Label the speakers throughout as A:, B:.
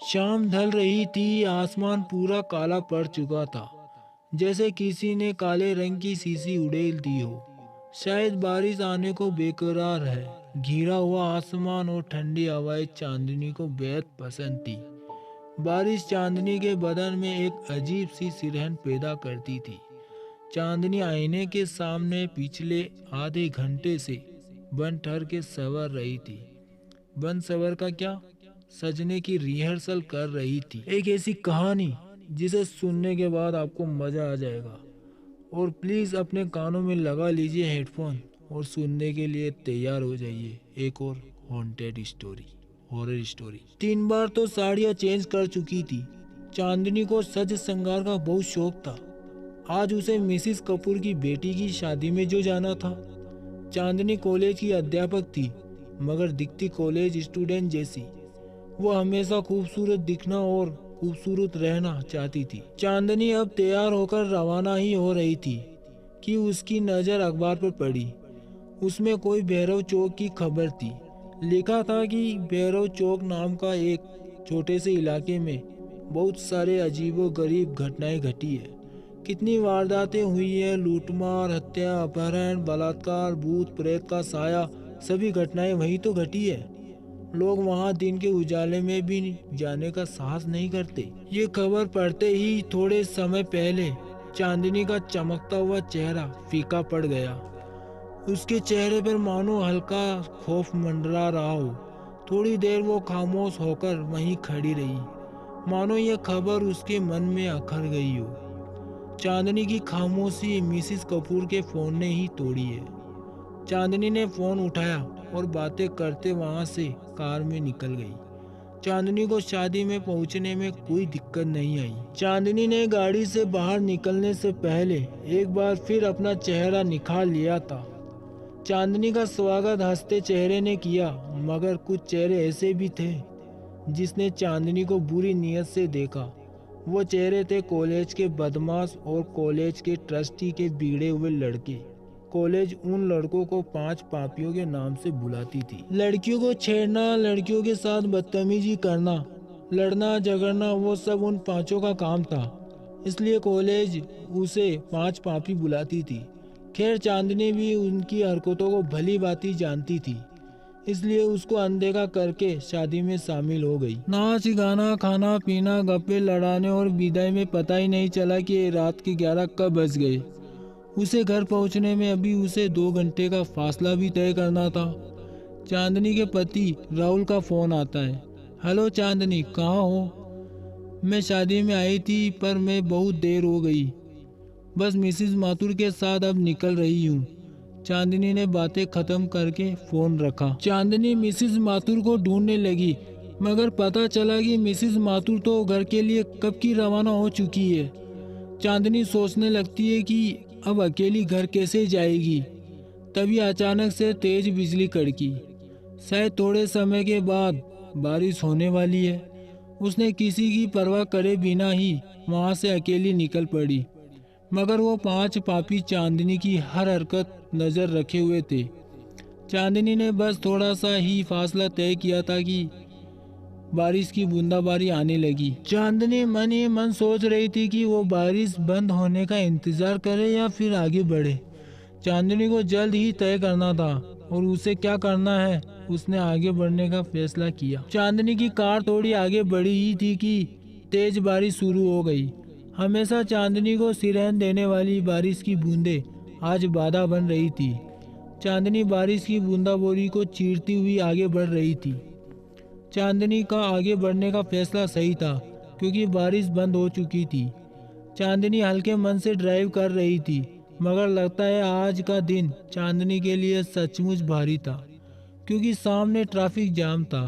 A: शाम ढल रही थी, आसमान पूरा काला पड़ चुका था, जैसे किसी ने काले रंग की शीशी उड़ेल दी हो। शायद बारिश आने को बेकरार है। घिरा हुआ आसमान और ठंडी हवाएं चांदनी को बेहद पसंद थी। बारिश चांदनी के बदन में एक अजीब सी सिरहन पैदा करती थी। चांदनी आईने के सामने पिछले आधे घंटे से बन ठहर के संवर रही थी। बन सवर का क्या, सजने की रिहर्सल कर रही थी। एक ऐसी कहानी जिसे सुनने के बाद आपको मजा आ जाएगा। और प्लीज अपने कानों में लगा लीजिए हेडफोन और सुनने के लिए तैयार हो जाइए। एक और हॉन्टेड स्टोरी, हॉरर स्टोरी। 3 बार तो साड़ियाँ चेंज कर चुकी थी। चांदनी को सज श्रृंगार का बहुत शौक था। आज उसे मिसिस कपूर की बेटी की शादी में जो जाना था। चांदनी कॉलेज की अध्यापक थी, मगर दिखती कॉलेज स्टूडेंट जैसी। वो हमेशा खूबसूरत दिखना और खूबसूरत रहना चाहती थी। चांदनी अब तैयार होकर रवाना ही हो रही थी कि उसकी नज़र अखबार पर पड़ी। उसमें कोई भैरव चौक की खबर थी। लिखा था कि भैरव चौक नाम का एक छोटे से इलाके में बहुत सारे अजीबो गरीब घटनाएं घटी है। कितनी वारदातें हुई है, लूटमार, हत्या, अपहरण, बलात्कार, भूत प्रेत का साया, सभी घटनाएं वहीं तो घटी है। लोग वहां दिन के उजाले में भी जाने का साहस नहीं करते। ये खबर पढ़ते ही थोड़े समय पहले चांदनी का चमकता हुआ चेहरा फीका पड़ गया। उसके चेहरे पर मानो हल्का खौफ मंडरा रहा हो। थोड़ी देर वो खामोश होकर वहीं खड़ी रही, मानो यह खबर उसके मन में अखर गई हो। चांदनी की खामोशी मिसिस कपूर के फोन ने ही तोड़ी है। चांदनी ने फोन उठाया और बातें करते वहां से कार में निकल गई। चांदनी को शादी में पहुंचने में कोई दिक्कत नहीं आई। चांदनी ने गाड़ी से बाहर निकलने से पहले एक बार फिर अपना चेहरा निखार लिया था। चांदनी का स्वागत हंसते चेहरे ने किया, मगर कुछ चेहरे ऐसे भी थे जिसने चांदनी को बुरी नीयत से देखा। वो चेहरे थे कॉलेज के बदमाश और कॉलेज के ट्रस्टी के बिगड़े हुए लड़के। कॉलेज उन लड़कों को 5 पापियों के नाम से बुलाती थी। लड़कियों को छेड़ना, लड़कियों के साथ बदतमीजी करना, लड़ना झगड़ना, वो सब उन 5 का काम था। इसलिए कॉलेज उसे 5 पापी बुलाती थी। खैर, चांदनी भी उनकी हरकतों को भली भांति जानती थी, इसलिए उसको अनदेखा करके शादी में शामिल हो गई। नाच गाना, खाना पीना, गप्पे लड़ाने और विदाई में पता ही नहीं चला कि रात के 11 कब बज गए। उसे घर पहुंचने में अभी उसे 2 घंटे का फासला भी तय करना था। चांदनी के पति राहुल का फोन आता है। हेलो चांदनी, कहाँ हो? मैं शादी में आई थी पर मैं बहुत देर हो गई। बस मिसिस माथुर के साथ अब निकल रही हूँ। चांदनी ने बातें खत्म करके फोन रखा। चांदनी मिसिस माथुर को ढूंढने लगी, मगर पता चला कि मिसिस माथुर तो घर के लिए कब की रवाना हो चुकी है। चांदनी सोचने लगती है कि अब अकेली घर कैसे जाएगी। तभी अचानक से तेज बिजली कड़की। शायद थोड़े समय के बाद बारिश होने वाली है। उसने किसी की परवाह करे बिना ही वहां से अकेली निकल पड़ी, मगर वो 5 पापी चांदनी की हर हरकत नजर रखे हुए थे। चांदनी ने बस थोड़ा सा ही फासला तय किया था कि बारिश की बूंदाबांदी आने लगी। चांदनी मन ही मन सोच रही थी कि वो बारिश बंद होने का इंतजार करे या फिर आगे बढ़े। चांदनी को जल्द ही तय करना था और उसे क्या करना है, उसने आगे बढ़ने का फैसला किया। चांदनी की कार थोड़ी आगे बढ़ी ही थी कि तेज बारिश शुरू हो गई। हमेशा चांदनी को सिरहन देने वाली बारिश की बूंदें आज बाधा बन रही थी। चांदनी बारिश की बूंदाबांदी को चीरती हुई आगे बढ़ रही थी। चांदनी का आगे बढ़ने का फैसला सही था, क्योंकि बारिश बंद हो चुकी थी। चांदनी हल्के मन से ड्राइव कर रही थी, मगर लगता है आज का दिन चांदनी के लिए सचमुच भारी था, क्योंकि सामने ट्रैफिक जाम था।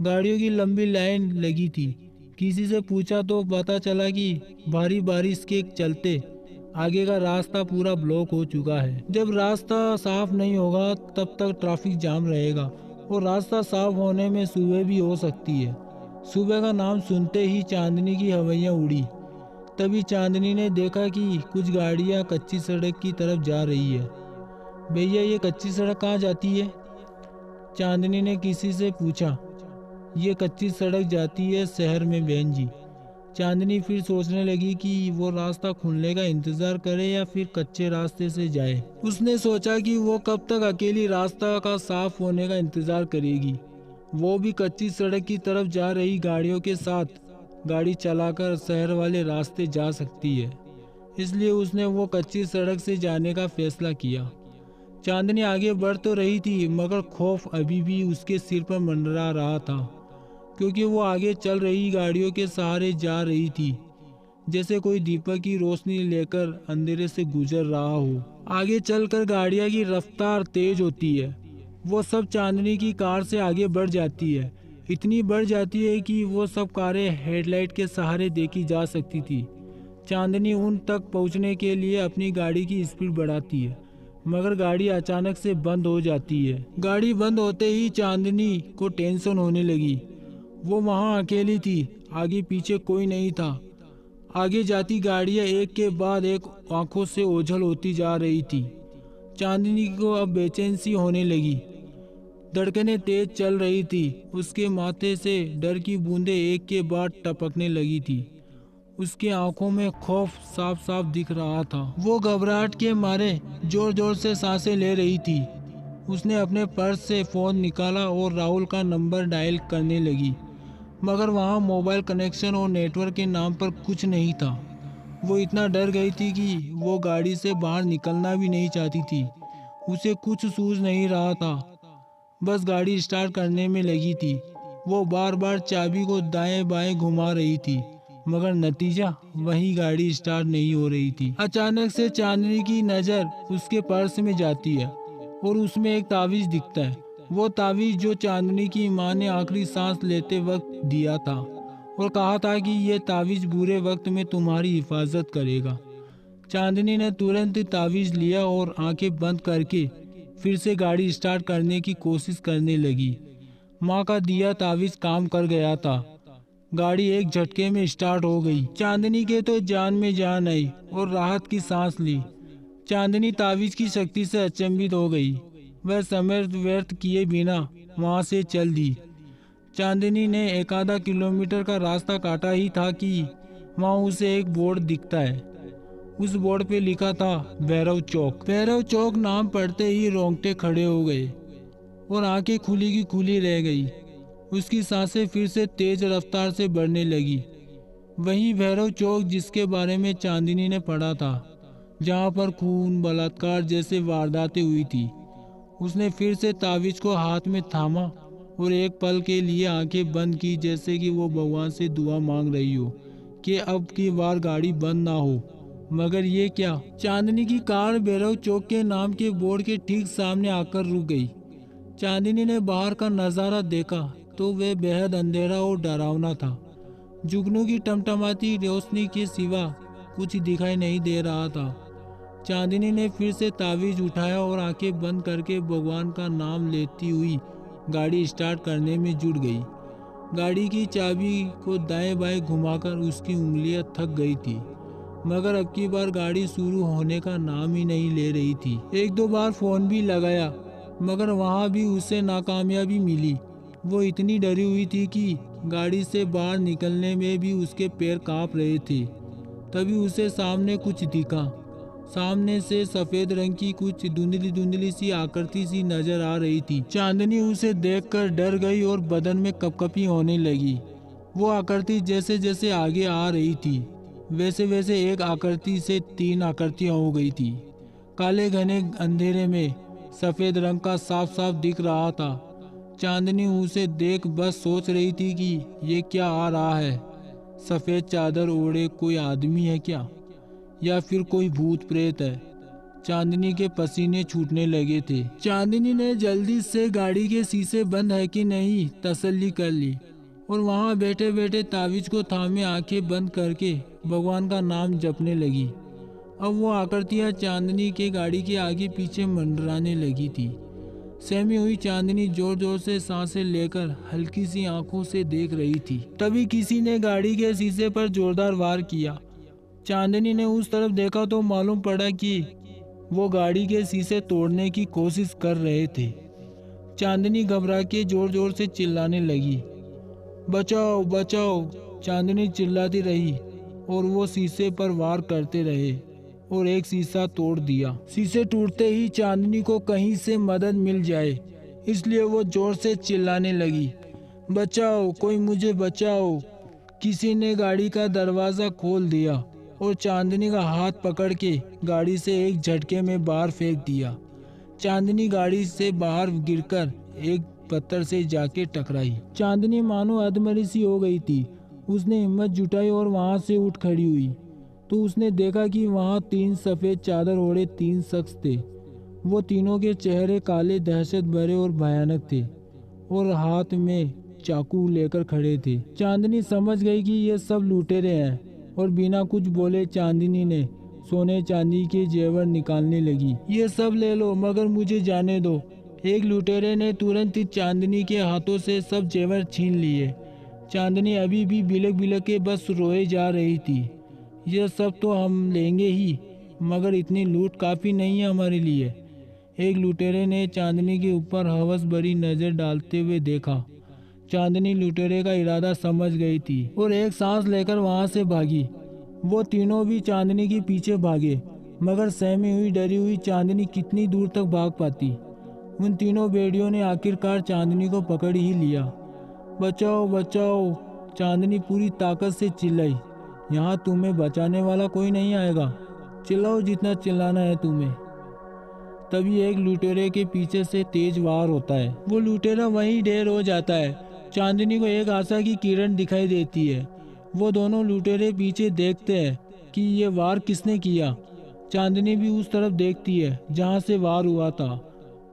A: गाड़ियों की लंबी लाइन लगी थी। किसी से पूछा तो पता चला कि भारी बारिश के चलते आगे का रास्ता पूरा ब्लॉक हो चुका है। जब रास्ता साफ नहीं होगा तब तक ट्रैफिक जाम रहेगा, और रास्ता साफ होने में सुबह भी हो सकती है। सुबह का नाम सुनते ही चांदनी की हवैयां उड़ी। तभी चांदनी ने देखा कि कुछ गाड़ियां कच्ची सड़क की तरफ जा रही है। भैया, ये कच्ची सड़क कहाँ जाती है? चांदनी ने किसी से पूछा। ये कच्ची सड़क जाती है शहर में बहन जी। चांदनी फिर सोचने लगी कि वो रास्ता खुलने का इंतजार करे या फिर कच्चे रास्ते से जाए। उसने सोचा कि वो कब तक अकेली रास्ता का साफ होने का इंतजार करेगी। वो भी कच्ची सड़क की तरफ जा रही गाड़ियों के साथ गाड़ी चलाकर शहर वाले रास्ते जा सकती है, इसलिए उसने वो कच्ची सड़क से जाने का फैसला किया। चांदनी आगे बढ़ तो रही थी मगर खौफ अभी भी उसके सिर पर मंडरा रहा था, क्योंकि वो आगे चल रही गाड़ियों के सहारे जा रही थी, जैसे कोई दीपक की रोशनी लेकर अंधेरे से गुजर रहा हो। आगे चलकर गाड़ियां की रफ्तार तेज होती है। वो सब चांदनी की कार से आगे बढ़ जाती है, इतनी बढ़ जाती है कि वो सब कारें हेडलाइट के सहारे देखी जा सकती थी। चांदनी उन तक पहुंचने के लिए अपनी गाड़ी की स्पीड बढ़ाती है, मगर गाड़ी अचानक से बंद हो जाती है। गाड़ी बंद होते ही चांदनी को टेंशन होने लगी। वो वहां अकेली थी, आगे पीछे कोई नहीं था। आगे जाती गाड़ियां एक के बाद एक आंखों से ओझल होती जा रही थी। चांदनी को अब बेचैनी सी होने लगी। धड़कनें तेज चल रही थी। उसके माथे से डर की बूंदें एक के बाद टपकने लगी थी। उसकी आंखों में खौफ साफ साफ दिख रहा था। वो घबराहट के मारे जोर जोर से सांसें ले रही थी। उसने अपने पर्स से फोन निकाला और राहुल का नंबर डायल करने लगी, मगर वहां मोबाइल कनेक्शन और नेटवर्क के नाम पर कुछ नहीं था। वो इतना डर गई थी कि वो गाड़ी से बाहर निकलना भी नहीं चाहती थी। उसे कुछ सूझ नहीं रहा था, बस गाड़ी स्टार्ट करने में लगी थी। वो बार बार चाबी को दाएं बाएं घुमा रही थी, मगर नतीजा वही गाड़ी स्टार्ट नहीं हो रही थी। अचानक से चांदनी की नज़र उसके पर्स में जाती है और उसमें एक तावीज दिखता है। वो तावीज जो चांदनी की माँ ने आखिरी सांस लेते वक्त दिया था और कहा था कि ये तावीज बुरे वक्त में तुम्हारी हिफाजत करेगा। चांदनी ने तुरंत तावीज लिया और आंखें बंद करके फिर से गाड़ी स्टार्ट करने की कोशिश करने लगी। माँ का दिया तावीज काम कर गया था। गाड़ी एक झटके में स्टार्ट हो गई। चांदनी के तो जान में जान आई और राहत की सांस ली। चांदनी तावीज की शक्ति से अचंभित हो गई। वह समय व्यर्थ किए बिना वहां से चल दी। चांदनी ने एक आधा किलोमीटर का रास्ता काटा ही था कि वहां उसे एक बोर्ड दिखता है। उस बोर्ड पे लिखा था भैरव चौक। भैरव चौक नाम पढ़ते ही रोंगटे खड़े हो गए और आंखें खुली की खुली रह गई। उसकी सांसें फिर से तेज रफ्तार से बढ़ने लगी। वही भैरव चौक जिसके बारे में चांदनी ने पढ़ा था, जहां पर खून बलात्कार जैसे वारदातें हुई थी। उसने फिर से तावीज को हाथ में थामा और एक पल के लिए आंखें बंद की, जैसे कि वो भगवान से दुआ मांग रही हो कि अब की बार गाड़ी बंद ना हो। मगर ये क्या, चांदनी की कार भैरव चौक के नाम के बोर्ड के ठीक सामने आकर रुक गई। चांदनी ने बाहर का नज़ारा देखा तो वह बेहद अंधेरा और डरावना था। जुगनू की टमटमाती रोशनी के सिवा कुछ दिखाई नहीं दे रहा था। चांदनी ने फिर से तावीज उठाया और आंखें बंद करके भगवान का नाम लेती हुई गाड़ी स्टार्ट करने में जुट गई। गाड़ी की चाबी को दाएं बाएं घुमाकर उसकी उंगलियां थक गई थी, मगर अब की बार गाड़ी शुरू होने का नाम ही नहीं ले रही थी। एक दो बार फोन भी लगाया, मगर वहां भी उसे नाकामयाबी मिली। वो इतनी डरी हुई थी कि गाड़ी से बाहर निकलने में भी उसके पैर कांप रहे थे। तभी उसे सामने कुछ दिखा। सामने से सफेद रंग की कुछ धुंधली धुंधली सी आकृति सी नजर आ रही थी। चांदनी उसे देखकर डर गई और बदन में कपकपी होने लगी। वो आकृति जैसे जैसे आगे आ रही थी, वैसे वैसे एक आकृति से तीन आकृतियां हो गई थी। काले घने अंधेरे में सफेद रंग का साफ साफ दिख रहा था। चांदनी उसे देख बस सोच रही थी कि ये क्या आ रहा है। सफेद चादर ओढ़े कोई आदमी है क्या, या फिर कोई भूत प्रेत है। चांदनी के पसीने छूटने लगे थे। चांदनी ने जल्दी से गाड़ी के शीशे बंद है कि नहीं तसल्ली कर ली और वहां बैठे बैठे तावीज को थामे आंखें बंद करके भगवान का नाम जपने लगी। अब वो आकृतियां चांदनी के गाड़ी के आगे पीछे मंडराने लगी थी। सहमी हुई चांदनी जोर जोर से सांसें लेकर हल्की सी आंखों से देख रही थी। तभी किसी ने गाड़ी के शीशे पर जोरदार वार किया। चांदनी ने उस तरफ देखा तो मालूम पड़ा कि वो गाड़ी के शीशे तोड़ने की कोशिश कर रहे थे। चांदनी घबरा के जोर जोर से चिल्लाने लगी। बचाओ बचाओ, चांदनी चिल्लाती रही और वो शीशे पर वार करते रहे और एक शीशा तोड़ दिया। शीशे टूटते ही चांदनी को कहीं से मदद मिल जाए, इसलिए वो जोर से चिल्लाने लगी, बचाओ, कोई मुझे बचाओ। किसी ने गाड़ी का दरवाज़ा खोल दिया और चांदनी का हाथ पकड़ के गाड़ी से एक झटके में बाहर फेंक दिया। चांदनी गाड़ी से बाहर गिरकर एक पत्थर से जाके टकराई। चांदनी मानो अधमरी सी हो गई थी। उसने हिम्मत जुटाई और वहां से उठ खड़ी हुई तो उसने देखा कि वहां 3 सफ़ेद चादर ओढ़े 3 शख्स थे। वो तीनों के चेहरे काले, दहशत भरे और भयानक थे और हाथ में चाकू लेकर खड़े थे। चांदनी समझ गई कि ये सब लुटेरे हैं और बिना कुछ बोले चांदनी ने सोने चांदी के जेवर निकालने लगी। ये सब ले लो, मगर मुझे जाने दो। एक लुटेरे ने तुरंत ही चांदनी के हाथों से सब जेवर छीन लिए। चांदनी अभी भी बिलक बिलक के बस रोए जा रही थी। यह सब तो हम लेंगे ही, मगर इतनी लूट काफ़ी नहीं है हमारे लिए। एक लुटेरे ने चांदनी के ऊपर हवस भरी नज़र डालते हुए देखा। चांदनी लुटेरे का इरादा समझ गई थी और एक सांस लेकर वहां से भागी। वो तीनों भी चांदनी के पीछे भागे, मगर सहमी हुई डरी हुई चांदनी कितनी दूर तक भाग पाती। उन तीनों भेड़ियों ने आखिरकार चांदनी को पकड़ ही लिया। बचाओ बचाओ, चांदनी पूरी ताकत से चिल्लाई। यहाँ तुम्हें बचाने वाला कोई नहीं आएगा, चिल्लाओ जितना चिल्लाना है तुम्हें। तभी एक लुटेरे के पीछे से तेज वार होता है। वो लुटेरा वहीं ढेर हो जाता है। चांदनी को एक आशा की किरण दिखाई देती है। वो दोनों लुटेरे पीछे देखते हैं कि ये वार किसने किया। चांदनी भी उस तरफ देखती है जहाँ से वार हुआ था।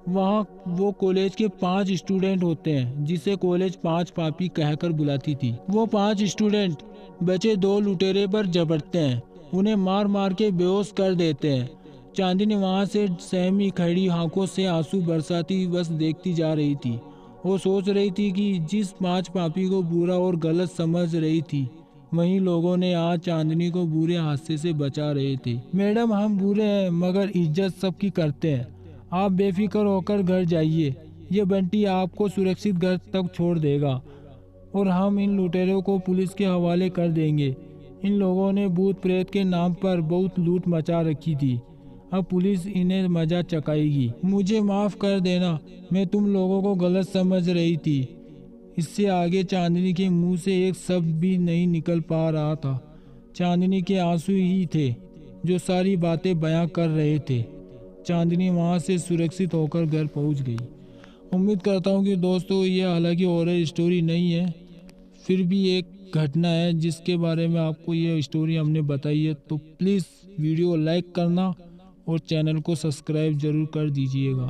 A: वहाँ वो कॉलेज के 5 स्टूडेंट होते हैं, जिसे कॉलेज 5 पापी कहकर बुलाती थी। वो 5 स्टूडेंट बचे 2 लुटेरे पर झपटते हैं, उन्हें मार मार के बेहोश कर देते हैं। चांदनी वहाँ से सहमी खड़ी आंखों से आंसू बरसाती बस देखती जा रही थी। वो सोच रही थी कि जिस 5 पापी को बुरा और गलत समझ रही थी, वहीं लोगों ने आज चांदनी को बुरे हादसे से बचा रहे थे। मैडम, हम बुरे हैं मगर इज्जत सबकी करते हैं। आप बेफिक्र होकर घर जाइए, ये बंटी आपको सुरक्षित घर तक छोड़ देगा और हम इन लुटेरों को पुलिस के हवाले कर देंगे। इन लोगों ने भूत प्रेत के नाम पर बहुत लूट मचा रखी थी, अब पुलिस इन्हें मजा चकाएगी। मुझे माफ़ कर देना, मैं तुम लोगों को गलत समझ रही थी। इससे आगे चांदनी के मुंह से एक शब्द भी नहीं निकल पा रहा था। चांदनी के आंसू ही थे जो सारी बातें बयां कर रहे थे। चांदनी वहां से सुरक्षित होकर घर पहुंच गई। उम्मीद करता हूं कि दोस्तों ये हालांकि हॉरर स्टोरी नहीं है, फिर भी एक घटना है जिसके बारे में आपको ये स्टोरी हमने बताई है। तो प्लीज़ वीडियो लाइक करना और चैनल को सब्सक्राइब ज़रूर कर दीजिएगा।